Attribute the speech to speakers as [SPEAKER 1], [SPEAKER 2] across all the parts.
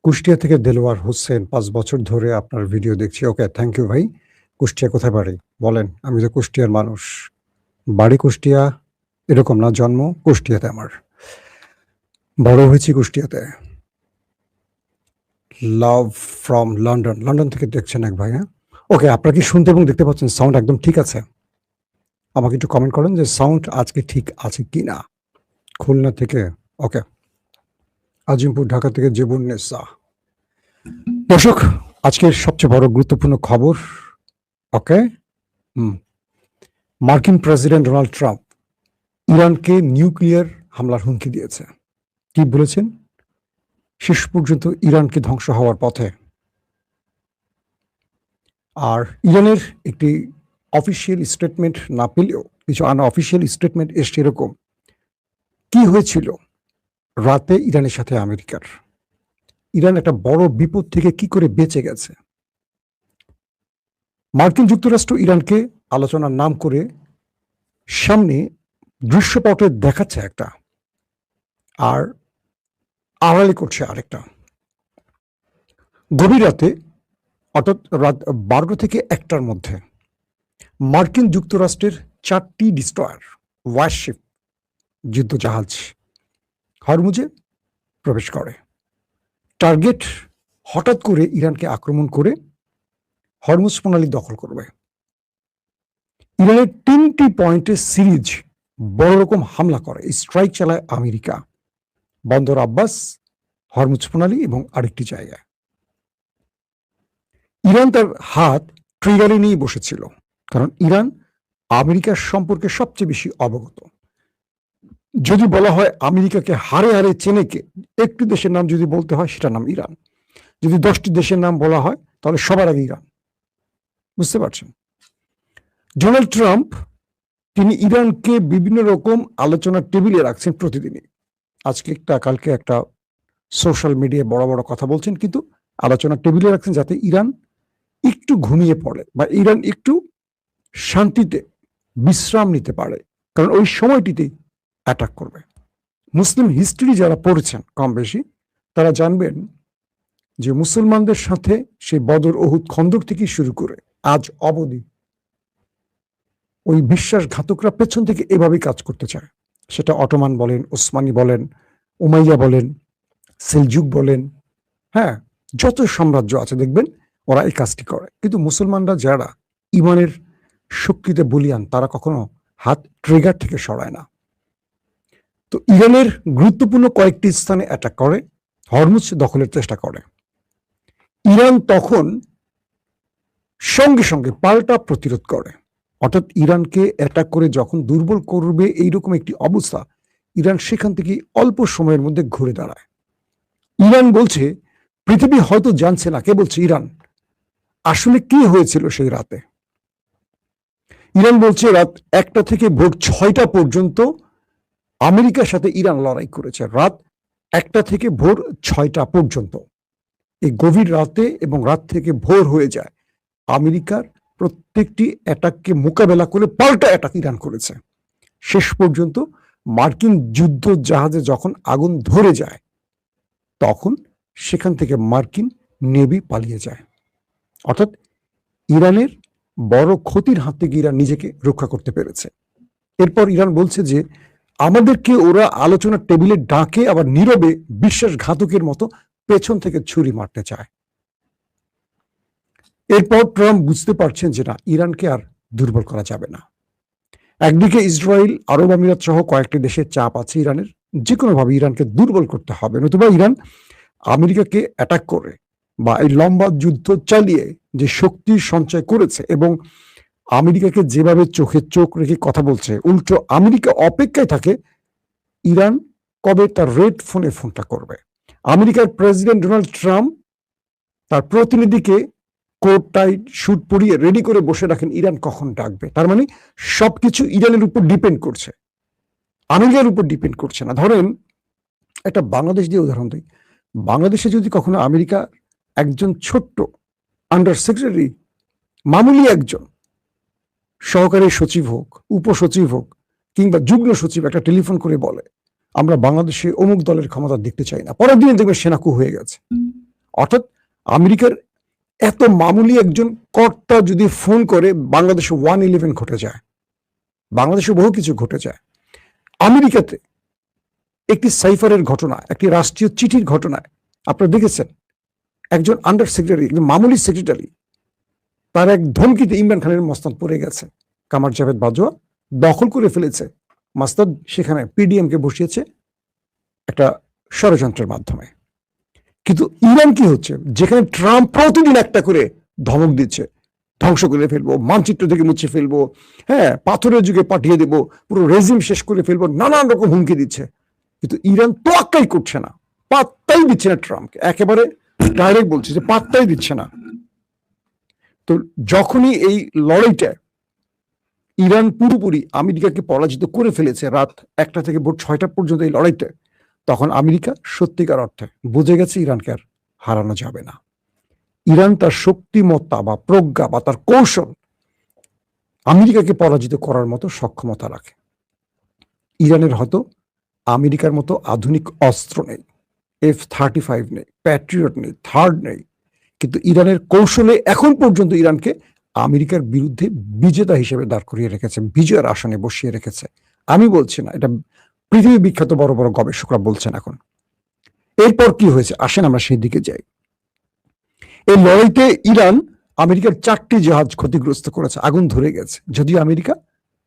[SPEAKER 1] কুষ্টিয়া থেকে দেলোয়ার হোসেন ৫ বছর ধরে আপনার ভিডিও দেখছি। ওকে, থ্যাংক ইউ ভাই। কুষ্টিয়া কোথায় বাড়ি? বলেন। আমি তো কুষ্টিয়ার মানুষ। বাড়ি কুষ্টিয়া এরকম না, জন্ম কুষ্টিয়াতে আমার। বড় হয়েছি কুষ্টিয়াতে। Love from London. লন্ডন থেকে দেখছেন এক ভাই, হ্যাঁ? ওকে, আপনারা কি শুনতে এবং দেখতে পাচ্ছেন সাউন্ড একদম ঠিক আছে? আমাকে একটু কমেন্ট করেন যে সাউন্ড আজকে ঠিক আছে কিনা। খুলনা থেকে ওকে, আজিমপুর ঢাকা থেকে জেবুন্নেসা। দর্শক, আজকের সবচেয়ে বড় গুরুত্বপূর্ণ খবর। ওকে, মার্কিন প্রেসিডেন্ট ডোনাল্ড ট্রাম্প ইরানকে নিউক্লিয়ার হামলার হুমকি দিয়েছে। কি বলেছেন? শেষ পর্যন্ত ইরানকে ধ্বংস হওয়ার পথে। আর ইরানের একটি অফিসিয়াল স্টেটমেন্ট না পেলেও কিছু আনঅফিসিয়াল স্টেটমেন্ট এসছে এরকম। কি হয়েছিল রাতে ইরানের সাথে আমেরিকার? ইরান একটা বড় বিপদ থেকে কি করে বেঁচে গেছে? মার্কিন যুক্তরাষ্ট্র ইরানকে আলোচনার নাম করে সামনে দৃশ্যপটে দেখাচ্ছে একটা, আর আড়ালে করছে আরেকটা। গভীর রাতে, অর্থাৎ রাত 12টা থেকে 1টার মধ্যে মার্কিন যুক্তরাষ্ট্রের 4টি ডিস্ট্রয়ার, ওয়ারশিপ, যুদ্ধজাহাজ হরমুজে প্রবেশ করে। টার্গেট হঠাৎ করে ইরানকে আক্রমণ করে হরমুজ প্রণালী দখল করবে। ইরানের 3টি পয়েন্টে সিরিজ বড় রকম হামলা করে, স্ট্রাইক চালায় আমেরিকা। বন্দর আব্বাস, হরমুজ প্রণালী এবং আরেকটি জায়গায়। ইরান তার হাত ট্রিগারে নিয়ে বসেছিল, কারণ ইরান আমেরিকার সম্পর্কে সবচেয়ে বেশি অবগত। যদি বলা হয় আমেরিকাকে হারে হারে চেনে কে, একটি দেশের নাম যদি বলতে হয় সেটার নাম ইরান। যদি 10টি দেশের নাম বলা হয় তাহলে সবার আগে ইরান। বুঝতে পারছেন? ডোনাল্ড ট্রাম্প তিনি ইরানকে বিভিন্ন রকম আলোচনার টেবিলে রাখছেন প্রতিদিনই। আজকে একটা, কালকে একটা, সোশ্যাল মিডিয়ায় বড় বড় কথা বলছেন, কিন্তু আলোচনার টেবিলে রাখছেন যাতে ইরান একটু ঘুমিয়ে পড়ে বা ইরান একটু শান্তিতে বিশ্রাম নিতে পারে, কারণ ওই সময়টিতেই অ্যাটাক করবে। মুসলিম হিস্ট্রি যারা পড়েছেন কম বেশি তারা জানবেন যে মুসলমানদের সাথে সেই বদর, উহুদ, খন্দক থেকে শুরু করে আজ অবধি ওই বিশ্বাসঘাতকরা পেছন থেকে এভাবেই কাজ করতে চায়। সেটা অটোমান বলেন, ওসমানী বলেন, উমাইয়া বলেন, সেলজুক বলেন, হ্যাঁ, যত সাম্রাজ্য আছে দেখবেন ওরা এই কাজটি করে। কিন্তু মুসলমানরা যারা ইমানের শক্তিতে বলিয়ান তারা কখনো হাত ট্রিগার থেকে সরায় না। তো ইরানের গুরুত্বপূর্ণ কয়েকটি স্থানে অ্যাটাক করে, হরমুজ দখলের চেষ্টা করে। ইরান তখন সঙ্গে সঙ্গে পাল্টা প্রতিরোধ করে, অর্থাৎ ইরানকে অ্যাটাক করে যখন দুর্বল করবে এইরকম একটি অবস্থা, ইরান সেখান থেকে অল্প সময়ের মধ্যে ঘুরে দাঁড়ায়। ইরান বলছে পৃথিবী হয়তো জানছে না, কে বলছে? ইরান। আসলে কি হয়েছিল সেই রাতে? ইরান বলছে রাত 1টা থেকে ভোর 6টা পর্যন্ত আমেরিকার সাথে ইরান লড়াই করেছে। রাত 1টা থেকে ভোর 6টা পর্যন্ত, এই গভীর রাতে এবং রাত থেকে ভোর হয়ে যায়, আমেরিকার প্রত্যেকটি অ্যাটাককে মোকাবেলা করে পাল্টা অ্যাটাক ইরান করেছে। শেষ পর্যন্ত মার্কিন যুদ্ধ জাহাজে যখন আগুন ধরে যায় তখন সেখান থেকে মার্কিন নেভি পালিয়ে যায়। অর্থাৎ ইরানের বড় ক্ষতির হাত থেকে ইরান নিজেকে রক্ষা করতে পেরেছে। এরপর ইরান বলছে যে আমাদেরকে ওরা আলোচনার টেবিলে ডাকে, আবার নীরবে বিশ্বাসঘাতকের মতো পেছন থেকে ছুরি মারতে চায়। এরপর ট্রাম্প বুঝতে পারছেন যে না, ইরানকে আর দুর্বল করা যাবে না। একদিকে ইসরায়েল, আরব আমিরাত সহ কয়েকটি দেশের চাপ আছে ইরানের, যে কোনোভাবে ইরানকে দুর্বল করতে হবে, নতুবা ইরান আমেরিকাকে অ্যাটাক করে বা এই লম্বা যুদ্ধ চালিয়ে যে শক্তি সঞ্চয় করেছে এবং আমেরিকাকে যেভাবে চোখে চোখ রেখে কথা বলছে, উল্টো আমেরিকা অপেক্ষায় থাকে ইরান কবে তার রেড ফোনে ফোনটা করবে। আমেরিকার প্রেসিডেন্ট ডোনাল্ড ট্রাম্প তার প্রতিনিধিকে কোট টাই শুট পরিয়ে রেডি করে বসে রাখেন ইরান কখন ডাকবে। তার মানে সবকিছু ইরানের উপর ডিপেন্ড করছে, আমেরিকার উপর ডিপেন্ড করছে না। ধরেন একটা বাংলাদেশ দিয়ে উদাহরণ দিই। বাংলাদেশে যদি কখনো আমেরিকা একজন ছোট্ট আন্ডার সেক্রেটারি, মামুলি একজন সহকারী সচিব হোক, উপসচিব হোক কিংবা যুগ্ম সচিব একটা টেলিফোন করে বলে আমরা বাংলাদেশে অমুক দলের ক্ষমতা দেখতে চাই না, পরের দিনে দেখবে সেনা কু হয়ে গেছে। অর্থাৎ আমেরিকার এত মামুলি একজন কর্তা যদি ফোন করে, বাংলাদেশে 111 ঘটে যায়, বাংলাদেশে বহু কিছু ঘটে যায়। আমেরিকাতে একটি সাইফারের ঘটনা, একটি রাষ্ট্রীয় চিঠির ঘটনায় আপনারা দেখেছেন, একজন আন্ডার সেক্রেটারি, একজন মামুলি সেক্রেটারি, তার এক ধমকিতে ইমরান খানের মস্তাদ পড়ে গেছে। কামার জাভেদ বাজওয়া দখল করে ফেলেছে মাস্তাদ, সেখানে পিডিএম কে বসিয়েছে একটা ষড়যন্ত্রের মাধ্যমে। কিন্তু ইরান কি হচ্ছে, যেখানে ট্রাম্প প্রতিদিন একটা করে ধমক দিচ্ছে, ধ্বংস করে ফেলবো, মানচিত্র থেকে মুছে ফেলবো, হ্যাঁ, পাথরের যুগে পাঠিয়ে দেবো, পুরো রেজিম শেষ করে ফেলবো, নানান রকম হুমকি দিচ্ছে। কিন্তু ইরান তোয়াক্কাই করছে না, পাত্তাই দিচ্ছে না ট্রাম্পকে, একেবারে ডাইরেক্ট বলছে যে পাত্তাই দিচ্ছে না। তো যখনই এই লড়াইটা ইরান পুরোপুরি আমেরিকাকে পরাজিত করে ফেলেছে, রাত 1টা থেকে ভোর 6টা পর্যন্ত এই লড়াইটা, তখন আমেরিকা সত্যিকার অর্থে বুঝে গেছে ইরানকে আর হারানো যাবে না। ইরান তার শক্তিমত্তা বা প্রজ্ঞা বা তার কৌশল আমেরিকাকে পরাজিত করার মতো সক্ষমতা রাখে। ইরানের হয়তো আমেরিকার মতো আধুনিক অস্ত্র নেই, F-35 নেই, প্যাট্রিয়ট নেই, থার্ড নেই, কিন্তু ইরানের কৌশলে এখন পর্যন্ত ইরানকে আমেরিকার বিরুদ্ধে বিজেতা হিসেবে দাঁড় করিয়ে রেখেছে, বিজয়ের আসনে বসিয়ে রেখেছে। আমি বলছি না, এটা পৃথিবী বিখ্যাত বড় বড় গবেষকরা বলছেন। এখন এরপর কি হয়েছে, আসেন আমরা সেই দিকে যাই। এই লড়াইতে ইরান আমেরিকার 4টি জাহাজ ক্ষতিগ্রস্ত করেছে, আগুন ধরে গেছে, যদিও আমেরিকা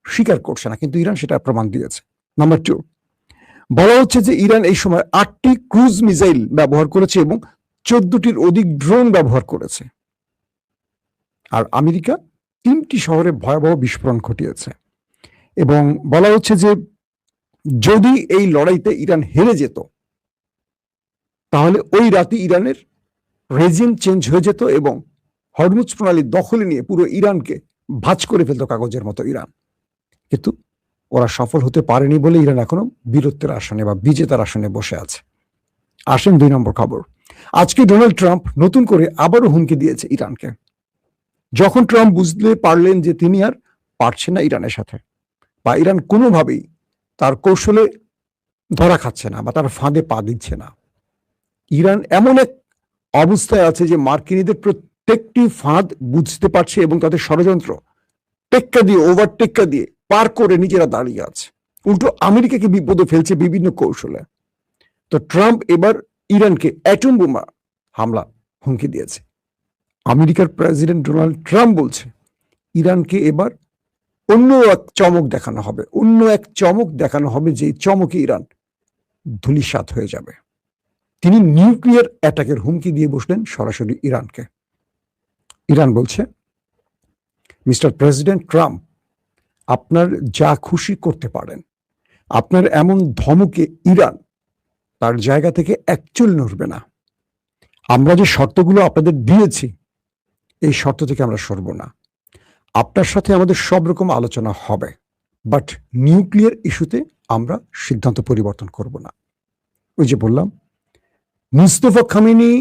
[SPEAKER 1] স্বীকার করছে না, কিন্তু ইরান সেটা প্রমাণ দিয়েছে। নাম্বার 2, বলা হচ্ছে যে ইরান এই সময় 8টি ক্রুজ মিসাইল ব্যবহার করেছে এবং 14টির অধিক ড্রোন ব্যবহার করেছে। আর আমেরিকা 3টি শহরে ভয়াবহ বিস্ফোরণ ঘটিয়েছে। এবং বলা হচ্ছে যে যদি এই লড়াইতে ইরান হেরে যেত, তাহলে ওই রাতে ইরানের রেজিম চেঞ্জ হয়ে যেত এবং হরমুজ প্রণালী দখলে নিয়ে পুরো ইরানকে ভাঁজ করে ফেলতো কাগজের মতো ইরান। কিন্তু ওরা সফল হতে পারেনি বলে ইরান এখনো বীরত্বের আসনে বা বিজেতার আসনে বসে আছে। আসেন 2 নম্বর খবর। আজকে ডোনাল্ড ট্রাম্প নতুন করে আবারও হুমকি দিয়েছে ইরানকে। যখন ট্রাম্প বুঝতে পারলেন যে তিনি আর পারছেন না ইরানের সাথে, বা ইরান কোনোভাবেই তার কৌশলে ধরা খাচ্ছে না বা তার ফাঁদে পা দিচ্ছে না, ইরান এমন এক অবস্থায় আছে যে মার্কিনীদের প্রত্যেকটি ফাঁদ বুঝতে পারছে এবং তাদের ষড়যন্ত্র টেক্কা দিয়ে, ওভারটেক্কা দিয়ে পার করে নিজেরা দাঁড়িয়ে আছে, উল্টো আমেরিকাকে বিপদে ফেলছে বিভিন্ন কৌশলে। তো ট্রাম্প এবার ইরানকে অ্যাটম বোমা হামলা হুমকি দিয়েছে। আমেরিকার প্রেসিডেন্ট ডোনাল্ড ট্রাম্প বলছে ইরানকে এবার অন্য এক চমক দেখানো হবে, অন্য এক চমক দেখানো হবে, যে চমকে ইরান ধূলিসাৎ হয়ে যাবে। তিনি নিউক্লিয়ার অ্যাটাকের হুমকি দিয়ে বসলেন সরাসরি ইরানকে। ইরান বলছে, মিস্টার প্রেসিডেন্ট ট্রাম্প, আপনার যা খুশি করতে পারেন, আপনার এমন ধমকে ইরান তার জায়গা থেকে একচুল নড়বে না। আমরা যে শর্তগুলো আপনাদের দিয়েছি, এই শর্ত থেকে আমরা সরব না। আপনার সাথে আমাদের সব রকম আলোচনা হবে, বাট নিউক্লিয়ার ইস্যুতে আমরা সিদ্ধান্ত পরিবর্তন করব না। ওই যে বললাম, মুস্তফা খামেনি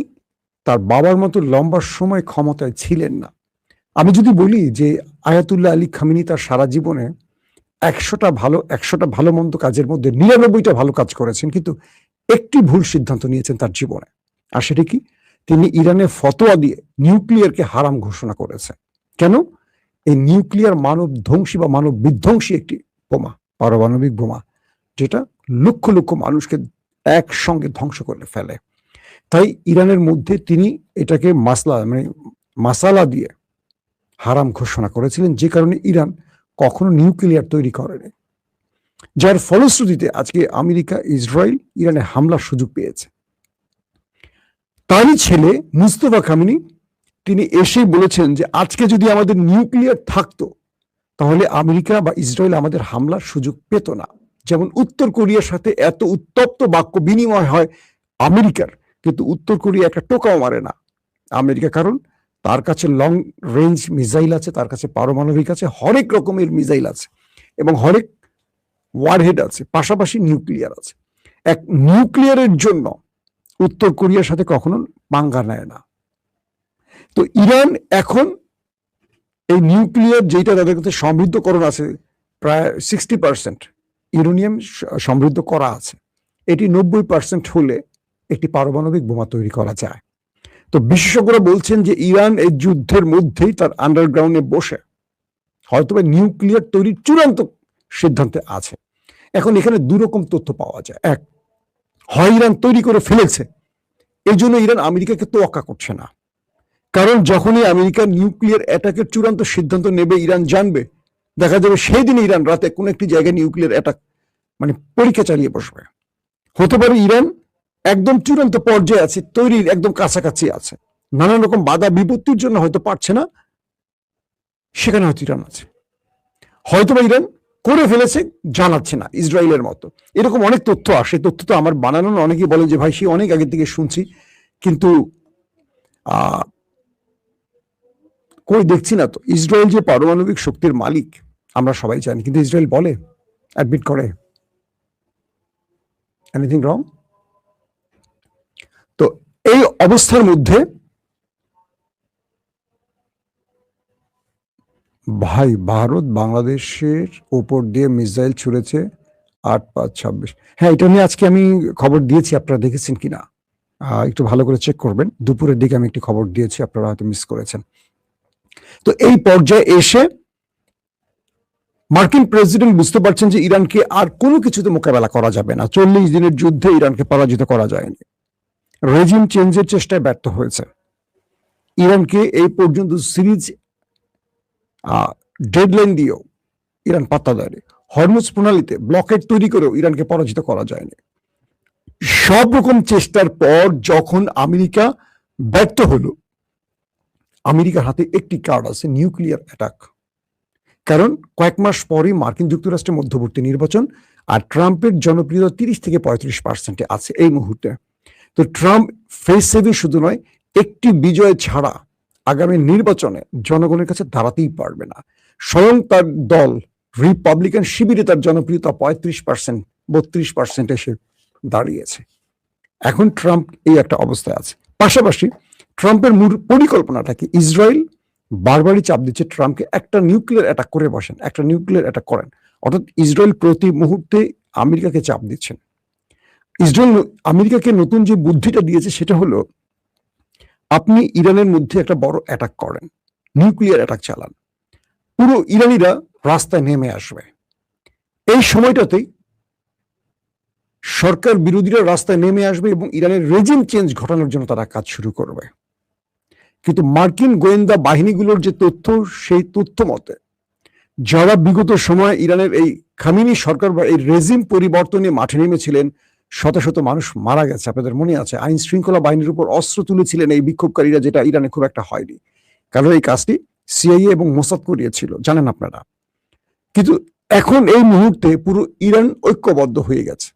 [SPEAKER 1] তার বাবার মতো লম্বা সময় ক্ষমতায় ছিলেন না। আমি যদি বলি যে আয়াতুল্লাহ আলী খামেনি তার সারা জীবনে 100টা ভালো মন্দ কাজের মধ্যে 99টা ভালো কাজ করেছেন, কিন্তু একটি ভুল সিদ্ধান্ত নিয়েছেন তার জীবনে। আর সেটা কি, তিনি ইরানে ফতোয়া দিয়ে নিউক্লিয়ারকে হারাম ঘোষণা করেছে। কেন? এই নিউক্লিয়ার মানব ধ্বংসী বা মানব বিধ্বংসী একটি বোমা, পারমাণবিক বোমা, যেটা লক্ষ লক্ষ মানুষকে একসঙ্গে ধ্বংস করে ফেলে। তাই ইরানের মধ্যে তিনি এটাকে মাসালা দিয়ে হারাম ঘোষণা করেছিলেন, যে কারণে ইরান কখনো নিউক্লিয়ার তৈরি করেনি। যার ফলশ্রুতিতে আজকে আমেরিকা, ইসরায়েল ইরানে হামলার সুযোগ পেয়েছে। তারই ছেলে মুস্তফা খামেনি তিনি এসেই বলেছেন যে আজকে যদি আমাদের নিউক্লিয়ার থাকতো, তাহলে আমেরিকা বা ইসরায়েল আমাদের হামলার সুযোগ পেত না। যেমন উত্তর কোরিয়ার সাথে এত উত্তপ্ত বাক্য বিনিময় হয় আমেরিকার, কিন্তু উত্তর কোরিয়া একটা টোকাও মারে না আমেরিকা, কারণ তার কাছে লং রেঞ্জ মিসাইল আছে, তার কাছে পারমাণবিক আছে, হরেক রকমের মিসাইল আছে এবং হরেক ওয়ারহেড আছে, পাশাপাশি নিউক্লিয়ার আছে। এক নিউক্লিয়ারের জন্য উত্তর কোরিয়ার সাথে কখনো পাঙ্গা নেয় না। তো ইরান এখন এই নিউক্লিয়ার, যেটা তাদের কাছে সমৃদ্ধকরণ আছে, প্রায় 60% ইউরেনিয়াম সমৃদ্ধ করা আছে, এটি 90% হলে একটি পারমাণবিক বোমা তৈরি করা যায়। তো বিশেষজ্ঞরা বলছেন যে ইরান এই যুদ্ধের মধ্যেই তার আন্ডারগ্রাউন্ডে বসে হয়তো নিউক্লিয়ার তৈরির চূড়ান্ত সিদ্ধান্তে আছে। এখন এখানে দুরকম তথ্য পাওয়া যায়। এক, হয় ইরান তৈরি করে ফেলেছে, এই জন্য ইরান আমেরিকাকে তোয়াক্কা করছে না, কারণ যখনই আমেরিকা নিউক্লিয়ার অ্যাটাকের চূড়ান্ত সিদ্ধান্ত নেবে ইরান জানবে, দেখা যাবে সেই দিন ইরান রাতে কোন একটি জায়গায় নিউক্লিয়ার অ্যাটাক পরীক্ষা চালিয়ে বসবে। হতে পারে ইরান একদম চূড়ান্ত পর্যায়ে আছে, তৈরির একদম কাছাকাছি আছে, নানান রকম বাধা বিপত্তির জন্য হয়তো পারছে না, সেখানে হয়তো ইরান আছে। হয়তো বা ইরান করে ফেলেছে, জানাচ্ছে না, ইসরায়েলের মতো। এরকম অনেক তথ্য আসে, তথ্য তো আমার বানানো না। অনেকেই বলে যে ভাই সে অনেক আগে থেকে শুনছি, কিন্তু কই দেখছি না তো। ইসরায়েল যে পারমাণবিক শক্তির মালিক আমরা সবাই জানি, কিন্তু ইসরায়েল বলে, অ্যাডমিট করে। Anything wrong? তো এই অবস্থার মধ্যে ভাই ভারত বাংলাদেশের উপর দিয়ে মিসাইল ছুড়েছে 8/5/26। হ্যাঁ, এটা নিয়ে আজকে আমি খবর দিয়েছি, আপনারা দেখেছেন কিনা একটু ভালো করে চেক করবেন। দুপুরের দিকে আমি একটি খবর দিয়েছি, আপনারা হয়তো মিস করেছেন। তো এই পর্যায়ে এসে মার্কিন প্রেসিডেন্ট বুঝতে পারছেন যে ইরানকে আর কোনো কিছুতে মোকাবেলা করা যাবে না। 40 দিনের যুদ্ধে ইরানকে পরাজিত করা যায়নি। রেজিম চেঞ্জের চেষ্টায় ব্যর্থ হয়েছে। ইরানকে এই পর্যন্ত সিরিজ ডেডলাইন দিয়েও ইরান পাত্তা দেয়নি। হরমুজ প্রণালীতে ব্লকেট তৈরি করেও ইরানকে পরাজিত করা যায়নি। সব রকম চেষ্টার পর যখন আমেরিকা ব্যর্থ হলো, আমেরিকার হাতে একটি কার্ড আছে, নিউক্লিয়ার অ্যাটাক। কারণ কয়েক মাস পরে মার্কিন যুক্তরাষ্ট্রের মধ্যবর্তী নির্বাচন, আর ট্রাম্পের জনপ্রিয়তা 30-35% আছে এই মুহূর্তে। তো ট্রাম্প ফেস সেভিং শুধু নয়, একটি বিজয় ছাড়া আগামী নির্বাচনে জনগণের কাছে দাঁড়াতেই পারবে না। স্বয়ং তার দল রিপাবলিকান শিবিরে তার জনপ্রিয়তা 35%-32% এসে দাঁড়িয়েছে। এখন ট্রাম্প এই একটা অবস্থায় আছে। পাশাপাশি ট্রাম্পের মূল পরিকল্পনাটা কি? ইসরায়েল বারবারই চাপ দিচ্ছে ট্রাম্পকে, একটা নিউক্লিয়ার অ্যাটাক করে বসেন, একটা নিউক্লিয়ার অ্যাটাক করেন। অর্থাৎ ইসরায়েল প্রতি মুহূর্তে আমেরিকাকে চাপ দিচ্ছেন। ইসরায়েল আমেরিকাকে নতুন যে বুদ্ধিটা দিয়েছে সেটা হলো, আপনি ইরানের মধ্যে একটা বড় অ্যাটাক করেন, নিউক্লিয়ার অ্যাটাক চালান, পুরো ইরানিরা রাস্তায় নেমে আসবে। এই সময়টাতেই সরকার বিরোধীরা রাস্তায় নেমে আসবে এবং ইরানের রেজিম চেঞ্জ ঘটানোর জন্য তারা কাজ শুরু করবে। কিন্তু মার্কিন গোয়েন্দা বাহিনীগুলোর যে তথ্য, সেই তথ্য মতে যারা বিগত সময় ইরানের এই খামিনি সরকার বা এই রেজিম পরিবর্তনে মাঠে নেমেছিলেন, শত শত মানুষ মারা গেছে। আপনাদের মনে আছে, আইন শৃঙ্খলা বাহিনীর উপর অস্ত্র তুলেছিলেন এই বিক্ষোভকারীরা, যেটা ইরানে খুব একটা হয়নি, কারণ এই কাজটি সিআইএ এবং মোসাদ করিয়েছিল, জানেন আপনারা। কিন্তু এখন এই মুহূর্তে পুরো ইরান ঐক্যবদ্ধ হয়ে গেছে।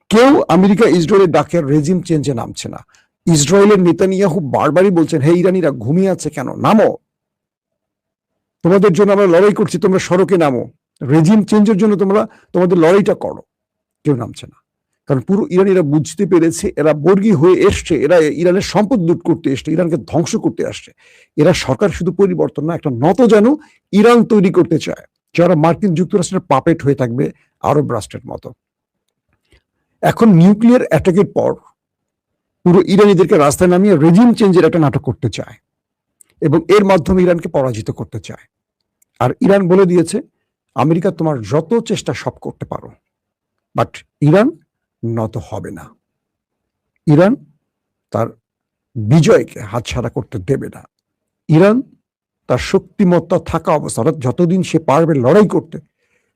[SPEAKER 1] কেউ আমেরিকা ইসরায়েলের ডাকে রেজিম চেঞ্জে নামছে না। ইসরায়েলের নেতানিয়াহু বারবারই বলছেন, হে ইরানিরা ঘুমিয়ে আছে কেন, নামো, তোমাদের জন্য আমরা লড়াই করছি, তোমরা সড়কে নামো, রেজিম চেঞ্জের জন্য তোমরা তোমাদের লড়াইটা করো। কেউ নামছে না, কারণ পুরো ইরানিরা বুঝতে পেরেছে এরা বর্গী হয়ে এসছে, এরা ইরানের সম্পদ লুট করতে এসছে, ইরানকে ধ্বংস করতে আসছে। এরা সরকার শুধু পরিবর্তন না, একটা যেন ইরান তৈরি করতে চায়, যারা মার্কিন যুক্তরাষ্ট্রের পাপেট হয়ে থাকবে আরব রাষ্ট্রের মতো। এখন নিউক্লিয়ার অ্যাটাকের পর পুরো ইরানিদেরকে রাস্তায় নামিয়ে রেজিম চেঞ্জের একটা নাটক করতে চায় এবং এর মাধ্যমে ইরানকে পরাজিত করতে চায়। আর ইরান বলে দিয়েছে, আমেরিকা তোমার যত চেষ্টা সব করতে পারো, বাট ইরান নত হবে না। ইরান তার বিজয়কে হাতছাড়া করতে দেবে না। ইরান তার শক্তিমত্তা থাকা অবস্থা, অর্থাৎ যতদিন সে পারবে লড়াই করতে,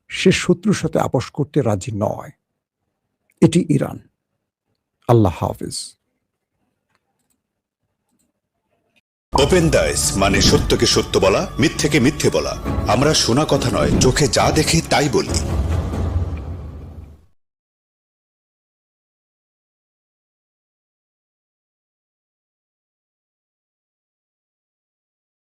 [SPEAKER 1] সে শত্রুর সাথে আপোষ করতে রাজি নয়। এটি ইরান। আল্লাহ হাফিজ।
[SPEAKER 2] ওপেন দাইস মানে সত্যকে সত্য বলা, মিথ্যেকে মিথ্যে বলা। আমরা শোনা কথা নয়, চোখে যা দেখি তাই বলি।